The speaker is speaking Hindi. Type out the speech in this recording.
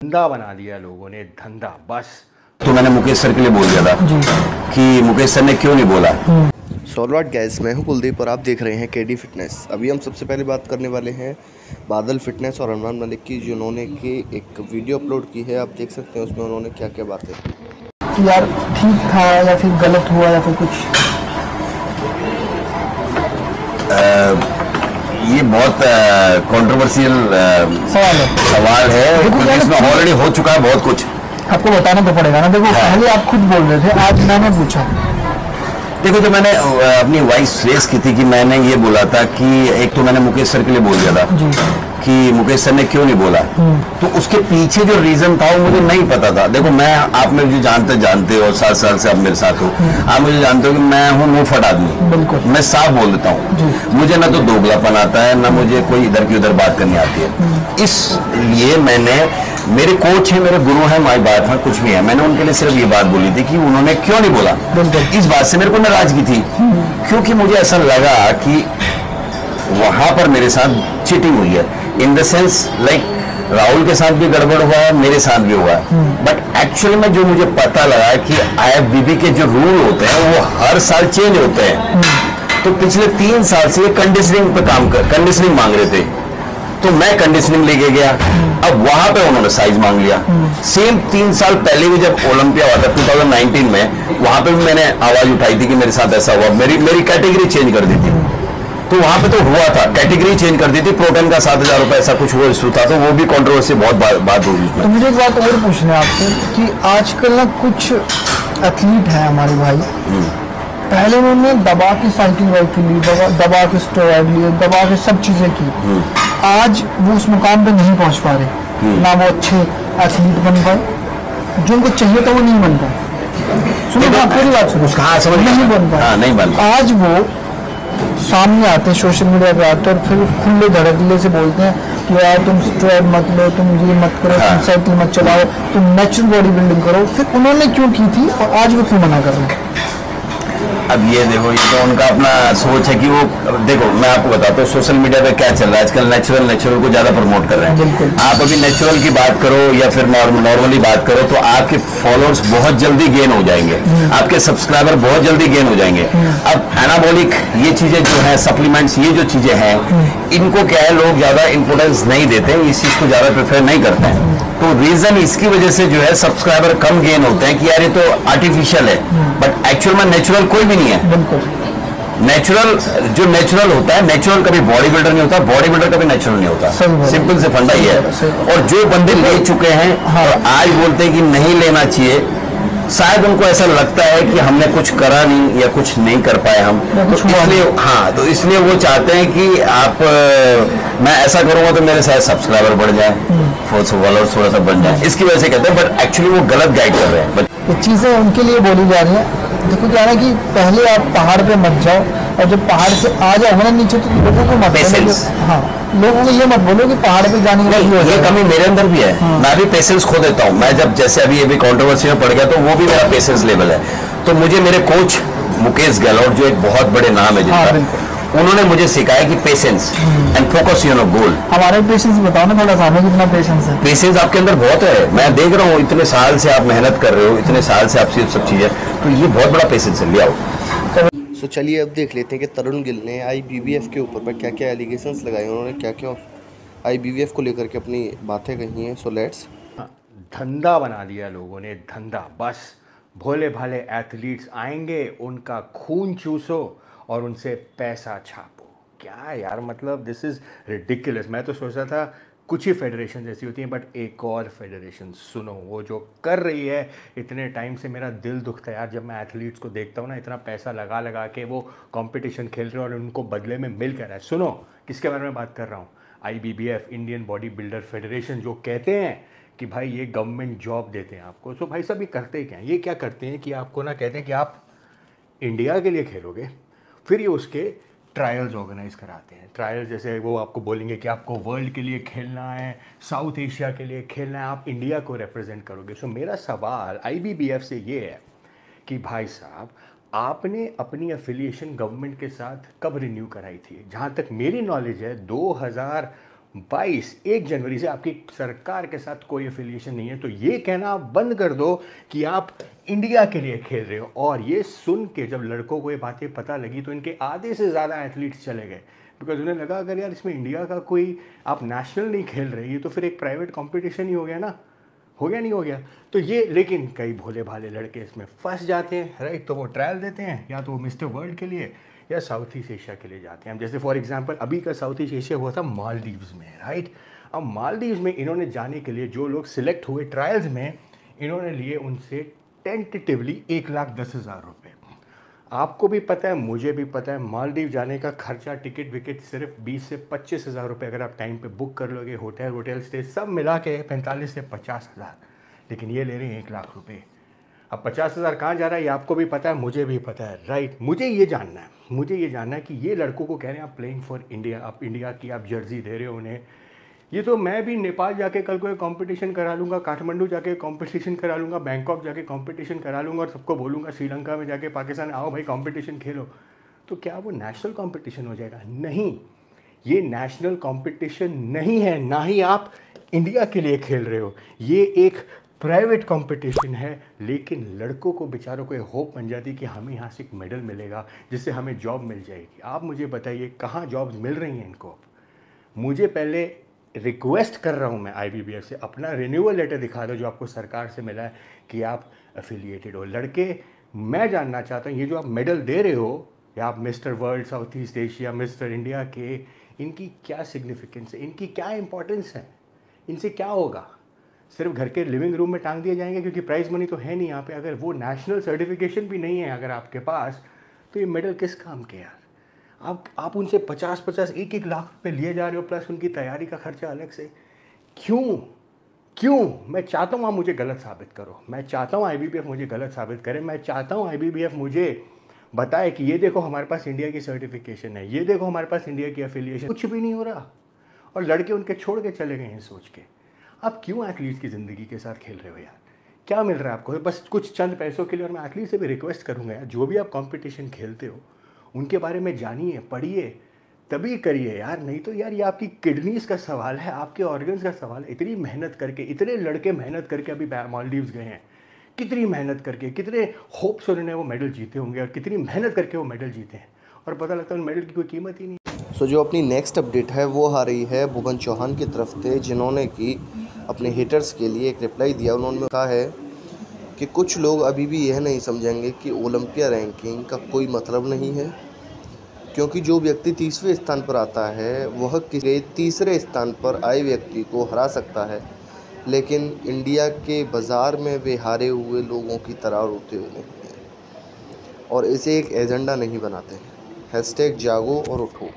धंधा बना दिया लोगों ने, धंधा बस। तो मैंने मुकेश सर के लिए बोल दिया था कि मुकेश सर ने क्यों नहीं बोला। सॉलवाट गाइस, मैं हूं कुलदीप और आप देख रहे हैं केडी फिटनेस। अभी हम सबसे पहले बात करने वाले हैं बादल फिटनेस और अरमान मलिक की, जिन्होंने कि एक वीडियो अपलोड की है। आप देख सकते हैं उसमें उन्होंने क्या क्या बातें कि यार ठीक था या फिर गलत हुआ या फिर कुछ। ये बहुत कंट्रोवर्शियल सवाल है क्योंकि इसमें ऑलरेडी हो चुका है बहुत कुछ। आपको बताना तो पड़ेगा ना। देखो पहले आप खुद बोल रहे थे, आज मैंने पूछा। देखो, जो मैंने अपनी वॉइस रेस की थी कि मैंने ये बोला था कि एक तो मैंने मुकेश सर के लिए बोल दिया था कि मुकेश सर ने क्यों नहीं बोला। तो उसके पीछे जो रीजन था वो मुझे नहीं पता था। देखो, मैं आप में मुझे जानते हो, 7 साल से आप मेरे साथ हो, आप मुझे जानते हो कि मैं हूँ मुंहफट आदमी। बिल्कुल, मैं साफ बोल देता हूँ। मुझे ना तो दोगलापन आता है, ना मुझे कोई इधर की उधर बात करनी आती है। इसलिए मैंने, मेरे कोच है, मेरे गुरु है, माई बात है, कुछ भी है, मैंने उनके लिए सिर्फ ये बात बोली थी कि उन्होंने क्यों नहीं बोला। इस बात से मेरे को नाराजगी थी क्योंकि मुझे ऐसा लगा कि वहां पर मेरे साथ चीटिंग हुई है। In the sense like Rahul के साथ भी गड़बड़ हुआ है, मेरे साथ भी हुआ है। बट एक्चुअली में जो मुझे पता लगा कि आईएफबीबी के जो रूल होते हैं वो हर साल चेंज होते हैं। तो पिछले 3 साल से ये कंडीशनिंग पे कंडीशनिंग मांग रहे थे, तो मैं कंडीशनिंग लेके गया। अब वहां पे उन्होंने साइज मांग लिया। सेम 3 साल पहले भी जब ओलंपिया हुआ था 2019 में, वहां पे भी मैंने आवाज उठाई थी कि मेरे साथ ऐसा हुआ, मेरी कैटेगरी चेंज कर दी थी। तो वहां पे तो हुआ था, कैटेगरी चेंज कर दी थी। प्रोटीन का 7,000 रुपए ऐसा कुछ वो इशू था, तो वो भी कंट्रोवर्सी बहुत बात होगी। तो मुझे एक बात और पूछना है आपसे कि आजकल ना कुछ एथलीट है हमारे भाई, पहले उन्होंने दबा के साइकिल वाइकिल ली, दबा के स्टेरॉइड लिए, दबा के सब चीजें की। आज वो उस मुकाम पे नहीं पहुंच पा रहे, ना वो अच्छे एथलीट बन पाए, जो उनको चाहिए था वो नहीं बन पाए। सुनो ना, पूरी बात सुनो। नहीं बन पाए, नहीं बन पाए। आज वो सामने आते हैं, सोशल मीडिया पे आते हैं और फिर खुले धड़ल्ले से बोलते हैं कि यार तुम स्टेरॉइड मत लो, तुम ये मत करो, तुम साइकिल मत चलाओ, तुम नेचुरल बॉडी बिल्डिंग करो। फिर उन्होंने क्यों की थी और आज वो क्यों मना कर रहे हैं? अब ये देखो, ये तो उनका अपना सोच है कि वो, देखो मैं आपको बताता हूँ सोशल मीडिया पे क्या चल रहा है आजकल। नेचुरल को ज्यादा प्रमोट कर रहे हैं। आप अभी नेचुरल की बात करो या फिर नॉर्मली बात करो तो आपके फॉलोअर्स बहुत जल्दी गेन हो जाएंगे, आपके सब्सक्राइबर बहुत जल्दी गेन हो जाएंगे। अब एनाबॉलिक ये चीजें जो है, सप्लीमेंट्स, ये जो चीजें हैं, इनको क्या है, लोग ज्यादा इंपोर्टेंस नहीं देते, इस चीज को ज्यादा प्रेफर नहीं करते हैं। तो रीजन इसकी वजह से जो है सब्सक्राइबर कम गेन होते हैं कि यार ये तो आर्टिफिशियल है, बट एक्चुअल में नेचुरल कोई भी नहीं है। बिल्कुल, नेचुरल जो नेचुरल होता है, नेचुरल कभी बॉडी बिल्डर नहीं होता, बॉडी बिल्डर कभी नेचुरल नहीं होता। सिंपल से फंडा ही है। और जो बंदे ले चुके हैं और आज बोलते हैं कि नहीं लेना चाहिए, शायद उनको ऐसा लगता है कि हमने कुछ करा नहीं या कुछ नहीं कर पाए हम, तो इसलिए तो इसलिए वो चाहते हैं कि आप मैं ऐसा करूंगा तो मेरे शायद सब्सक्राइबर बढ़ जाए, फॉलोअर्स थोड़ा सा बढ़ जाए, इसकी वजह से कहते हैं। बट एक्चुअली वो गलत गाइड कर रहे हैं। ये चीज़ें उनके लिए बोली जा रही है। देखो क्या है ना कि पहले आप पहाड़ पे मत जाओ और जब पहाड़ से आ जाओ ना नीचे तो लोगों को मत बोलो। हाँ, लोगों को ये मत बोलो कि पहाड़ पे जाने के लिए। ये कमी मेरे अंदर भी है। मैं भी पेशेंस खो देता हूँ। मैं जब जैसे अभी कंट्रोवर्सी में पड़ गया तो वो भी मेरा पेशेंस लेवल है। तो मुझे मेरे कोच मुकेश गहलोत, जो एक बहुत बड़े नाम है जिनका, उन्होंने मुझे सिखाया कि patience and focus on a goal. हमारे पेशेंस बताओ ना थोड़ा सा, हमें कितना पेशेंस है? पेशेंस आपके अंदर बहुत है, मैं देख रहा हूँ। इतने साल से आप मेहनत कर रहे हो, इतने साल से आप सिर्फ सब चीजें, तो ये बहुत बड़ा पेशेंस है। ले आओ। सो चलिए अब देख लेते हैं कि तरुण गिल ने आईबीबीएफ के ऊपर क्या क्या एलिगेशंस लगाए, उन्होंने क्या क्या आईबीबीएफ को लेकर के अपनी बातें कही हैं। So let's. धंधा बना दिया लोगों ने, धंधा बस। भोले भाले एथलीट्स आएंगे, उनका खून चूसो और उनसे पैसा छापो। क्या यार, मतलब दिस इज़ रिडिकुलस। मैं तो सोच रहा था कुछ ही फेडरेशन ऐसी होती हैं, बट एक और फेडरेशन सुनो वो जो कर रही है। इतने टाइम से मेरा दिल दुखता है यार जब मैं एथलीट्स को देखता हूँ ना, इतना पैसा लगा लगा के वो कंपटीशन खेल रहे हैं और उनको बदले में मिल कर रहा है। सुनो किसके बारे में बात कर रहा हूँ, आईबीबीएफ, इंडियन बॉडी बिल्डर फेडरेशन, जो कहते हैं कि भाई ये गवर्नमेंट जॉब देते हैं आपको। सो भाई साहब ये करते क्या हैं? ये क्या करते हैं कि आपको ना कहते हैं कि आप इंडिया के लिए खेलोगे, फिर ये उसके ट्रायल्स ऑर्गेनाइज कराते हैं। ट्रायल्स जैसे वो आपको बोलेंगे कि आपको वर्ल्ड के लिए खेलना है, साउथ एशिया के लिए खेलना है, आप इंडिया को रिप्रेजेंट करोगे। सो मेरा सवाल आईबीबीएफ से ये है कि भाई साहब आपने अपनी एफिलिएशन गवर्नमेंट के साथ कब रिन्यू कराई थी? जहाँ तक मेरी नॉलेज है 2000 1 जनवरी से आपकी सरकार के साथ कोई एफिलिएशन नहीं है। तो ये कहना आप बंद कर दो कि आप इंडिया के लिए खेल रहे हो। और ये सुन के जब लड़कों को ये बातें पता लगी तो इनके आधे से ज़्यादा एथलीट्स चले गए, बिकॉज उन्हें लगा अगर यार इसमें इंडिया का कोई आप नेशनल नहीं खेल रहे, ये तो फिर एक प्राइवेट कंपटीशन ही हो गया ना, हो गया नहीं हो गया। तो ये लेकिन कई भोले भाले लड़के इसमें फंस जाते हैं, राइट। तो वो ट्रायल देते हैं, या तो वो मिस्टर वर्ल्ड के लिए या साउथ ईस्ट एशिया के लिए जाते हैं। जैसे फॉर एग्जांपल अभी का साउथ ईस्ट एशिया हुआ था मालदीव्स में, राइट। अब मालदीव्स में इन्होंने जाने के लिए जो लोग सिलेक्ट हुए ट्रायल्स में, इन्होंने लिए उनसे टेंटेटिवली 1,10,000 रुपये। आपको भी पता है, मुझे भी पता है, मालदीव जाने का खर्चा टिकट विकेट सिर्फ 20 से 25,000 रुपये अगर आप टाइम पे बुक कर लोगे, होटल स्टे सब मिला के 45 से 50,000। लेकिन ये ले रहे हैं 1,00,000 रुपये। अब 50,000 कहाँ जा रहा है ये आपको भी पता है, मुझे भी पता है, राइट। मुझे ये जानना है कि ये लड़कों को कह रहे हैं आप प्लेइंग फॉर इंडिया, आप इंडिया की आप जर्सी दे रहे हो उन्हें। ये तो मैं भी नेपाल जाके कल को एक कंपटीशन करा लूँगा, काठमांडू जाके कंपटीशन करा लूँगा, बैंकॉक जाके कंपटीशन करा लूँगा और सबको बोलूँगा श्रीलंका में जाके, पाकिस्तान आओ भाई कंपटीशन खेलो। तो क्या वो नेशनल कंपटीशन हो जाएगा? नहीं, ये नेशनल कंपटीशन नहीं है, ना ही आप इंडिया के लिए खेल रहे हो। ये एक प्राइवेट कंपटीशन है। लेकिन लड़कों को बेचारों को होप बन जाती है कि हमें यहाँ से एक मेडल मिलेगा जिससे हमें जॉब मिल जाएगी। आप मुझे बताइए कहाँ जॉब्स मिल रही हैं इनको? मुझे पहले रिक्वेस्ट कर रहा हूँ मैं IBBF से, अपना रिन्यूअल लेटर दिखा दो जो आपको सरकार से मिला है कि आप एफिलिएटेड हो। लड़के मैं जानना चाहता हूँ, ये जो आप मेडल दे रहे हो या आप mister world, south east Asia, mister India के, इनकी क्या सिग्निफिकेंस है, इनकी क्या इंपॉर्टेंस है, इनसे क्या होगा? सिर्फ घर के लिविंग रूम में टांग दिए जाएंगे क्योंकि प्राइज़ मनी तो है नहीं यहाँ पे। अगर वो नेशनल सर्टिफिकेशन भी नहीं है अगर आपके पास, तो ये मेडल किस काम के यार? आप उनसे 50-50, 1-1 लाख रुपए लिए जा रहे हो, प्लस उनकी तैयारी का खर्चा अलग से। क्यों? मैं चाहता हूँ आप मुझे गलत साबित करो, मैं चाहता हूँ IBBF मुझे गलत साबित करे, मैं चाहता हूँ IBBF मुझे बताए कि ये देखो हमारे पास इंडिया की सर्टिफिकेशन है, ये देखो हमारे पास इंडिया की एफिलिएशन। कुछ भी नहीं हो रहा और लड़के उनके छोड़ के चले गए हैं सोच के। आप क्यों एथलीट्स की ज़िंदगी के साथ खेल रहे हो यार? क्या मिल रहा है आपको? बस कुछ चंद पैसों के लिए। और मैं एथलीट से भी रिक्वेस्ट करूँगा यार, जो भी आप कंपटीशन खेलते हो उनके बारे में जानिए, पढ़िए, तभी करिए यार। नहीं तो यार ये आपकी किडनीज़ का सवाल है, आपके ऑर्गन्स का सवाल है। इतनी मेहनत करके, इतने लड़के मेहनत करके अभी मालदीव्स गए हैं, कितनी मेहनत करके, कितने होप से उन्होंने वो मेडल जीते होंगे और कितनी मेहनत करके वो मेडल जीते हैं, और पता लगता है उन मेडल की कोई कीमत ही नहीं। सो जो अपनी नेक्स्ट अपडेट है वो आ रही है भुवन चौहान की तरफ से, जिन्होंने कि अपने हेटर्स के लिए एक रिप्लाई दिया। उन्होंने कहा है कि कुछ लोग अभी भी यह नहीं समझेंगे कि ओलंपिया रैंकिंग का कोई मतलब नहीं है, क्योंकि जो व्यक्ति 30वें स्थान पर आता है वह किसी तीसरे स्थान पर आए व्यक्ति को हरा सकता है, लेकिन इंडिया के बाज़ार में वे हारे हुए लोगों की तरह रोते हुए नहीं हैं और इसे एक एजेंडा नहीं बनाते हैं। #जागो और उठो।